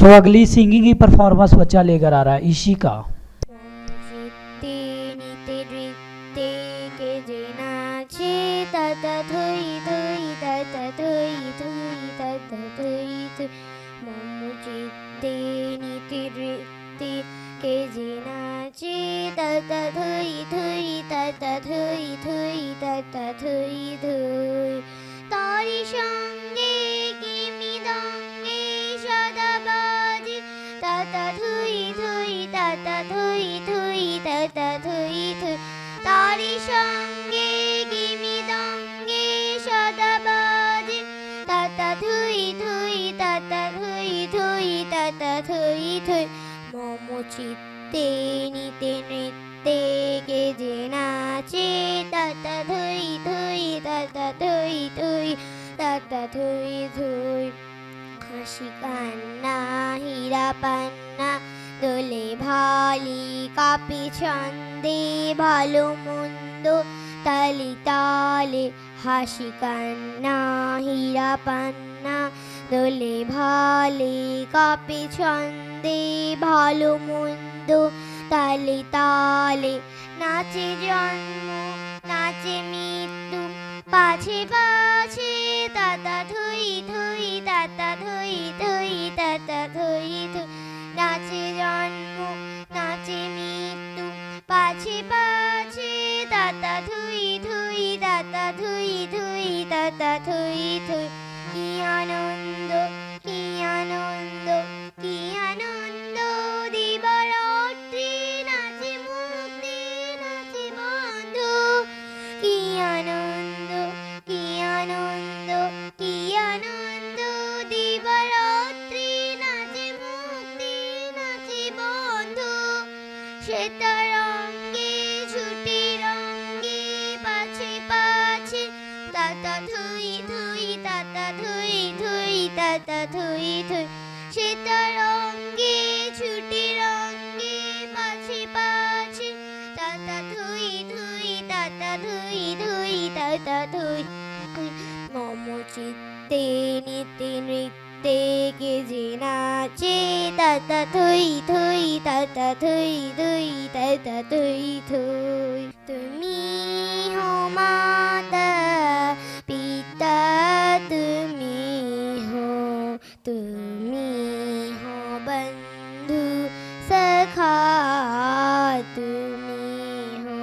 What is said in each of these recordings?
सो अगली सिंगिंग की परफॉर्मेंस बच्चा लेकर आ रहा है ईशी का। তারি সঙ্গে কি মৃদঙ্গে সদা বাজে তাতা থুই থুই তাতা থুই থুই তাতা থুই থুই। তারি সঙ্গে কি মৃদঙ্গে সদা বাজে তাতা থুই থুই তাতা থুই থুই তাতা থুই থুই। মম চিত্তে নিতে নৃত্যে কে যে নাচে তাতা থুই থুই তাতা থুই থুই তাতা থুই থুই। হাসি কান্না হীরা পান্না দোলে ভালি কাপি ছন্দে ভালো মন্দ তালি তালে। হাসি কান্না হীরা পান্না দোলে ভালে কাপি ছন্দে ভালো মন্দ তালে তালে। নাচে জন্ম নাচে মৃত্যু পাছে পাছে তাতা থুই থুই তাতা থুই থুই তাতা থুই থুই। নাচে জন্ম নাচে মৃত্যু পাছে পাছে তাতা থুই থুই তাতা থুই থুই তাতা থুই থুই। কি আনন্দ কি আনন্দ কি আনন্দ দিবারাত্রি নাচে মুক্তি নাচে বন্ধু। কি আনন্দ কি আনন্দ কি আনন্দ দিবারাত্রি নাচে মুক্তি নাচে বন্ধু। শ্বেতারঙ্গে ছুটি রঙ্গে পাছে পাছে তাতা থুই থুই তাতা থুই থুই তাতা থুই থুই। শ্বেতারঙ্গে ছুটি রঙ্গে পাছে পাছে তাতা থুই থুই তাতা থুই থুই তাতা থুই থুই। মম চিত্তে নিতে নৃত্যে কে যে নাচে তাতা থুই থুই তাতা থুই থুই তাতা থুই থুই। তুমি হো মাতা পিতা তুমি হো তুমি হো বন্ধু সখা তুমি হো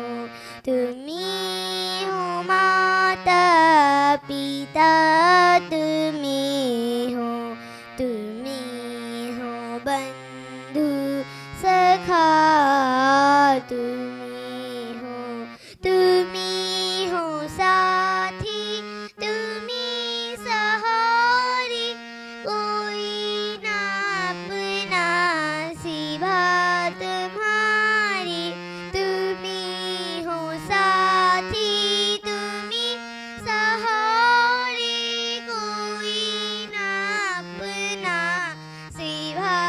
তুমি হো মাতা পিতা তুমি হো তুমি হো বন্ধু সখা তুমি হো তুমি হো সাথী তুমি सहारे कोई ना अपना सिवा तुम्हारे। तुम्ही हो साथी तुम्ही सहारे कोई ना अपना सिवा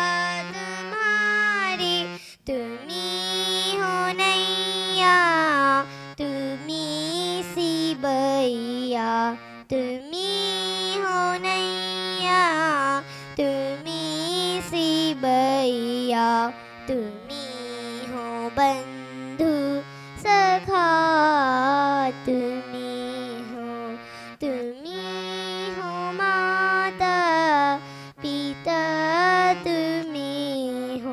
तुम्हारे। तुम्ही हो नैया तुम्ही सिबैया तुम्ही हो नैया तुम्ही सिबैया तुम्ही हो बंधु सखा तुम्ही हो माता पिता तुम्ही हो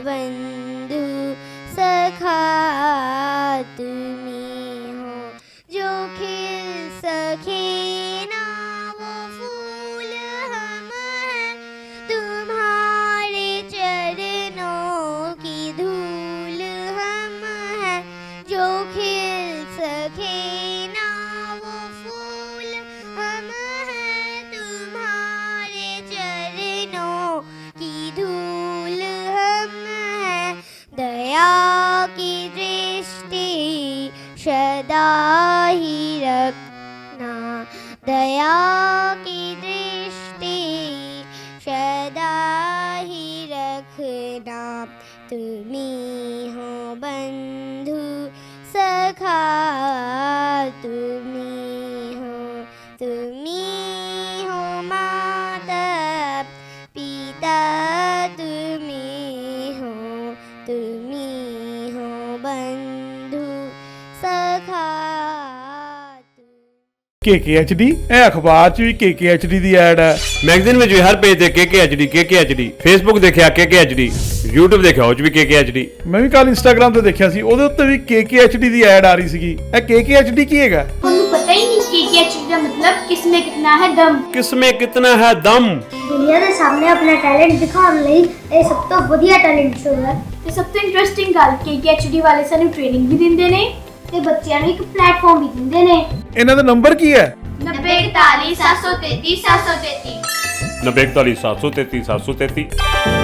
बंधु सखा तुम्ही हो। जो खिल सके ना वो फूल हम हैं तुम्हारे चरणों की धूल हम हैं। जो खिल सके ना वो फूल हम हैं तुम्हारे चरणों की धूल हम हैं। दया की दृष्टि सदा ही रखना दया की दृष्टि सदा ही रखना। तुम्ही हो बंधु सखा तुम्ही हो माता KKHD ਇਹ ਅਖਬਾਰ 'ਚ ਵੀ KKHD ਦੀ ਐਡ ਹੈ। ਮੈਗਜ਼ੀਨ ਵਿੱਚ ਵੀ ਹਰ ਪੇਜ ਤੇ KKHD, ਫੇਸਬੁੱਕ ਦੇਖਿਆ KKHD, YouTube ਦੇਖਿਆ ਉਹ 'ਚ ਵੀ KKHD। ਮੈਂ ਵੀ ਕੱਲ ਇੰਸਟਾਗ੍ਰਾਮ ਤੇ ਦੇਖਿਆ ਸੀ, ਉਹਦੇ ਉੱਤੇ ਵੀ KKHD ਦੀ ਐਡ ਆ ਰਹੀ ਸੀਗੀ। ਇਹ KKHD ਕੀ ਹੈਗਾ? ਤੁਹਾਨੂੰ ਪਤਾ ਹੀ ਨਹੀਂ KKHD ਦਾ ਮਤਲਬ ਕਿਸਮੇ ਕਿਤਨਾ ਹੈ ਦਮ। ਕਿਸਮੇ ਕਿਤਨਾ ਹੈ ਦਮ। ਦੁਨੀਆ ਦੇ ਸਾਹਮਣੇ ਆਪਣਾ ਟੈਲੈਂਟ ਦਿਖਾਉਣ ਲਈ ਇਹ ਸਭ ਤੋਂ ਵਧੀਆ ਟੈਲੈਂਟ ਸ਼ੋਅ ਹੈ ਤੇ ਸਭ ਤੋਂ ਇੰਟਰਸਟਿੰਗ ਗੱਲ KKHD ਵਾਲੇ ਸਾਨੂੰ ਟ੍ਰੇਨਿੰਗ ਵੀ ਦਿੰਦੇ ਨੇ ਤੇ ਬੱਚਿਆਂ ਨੂੰ ਇੱਕ ਪਲੇਟਫਾਰਮ ਵੀ ਦਿੰਦੇ ਨੇ। ਇਹਨਾਂ ਦਾ ਨੰਬਰ ਕੀ ਹੈ? 90 41 733 733 90 41 733 733।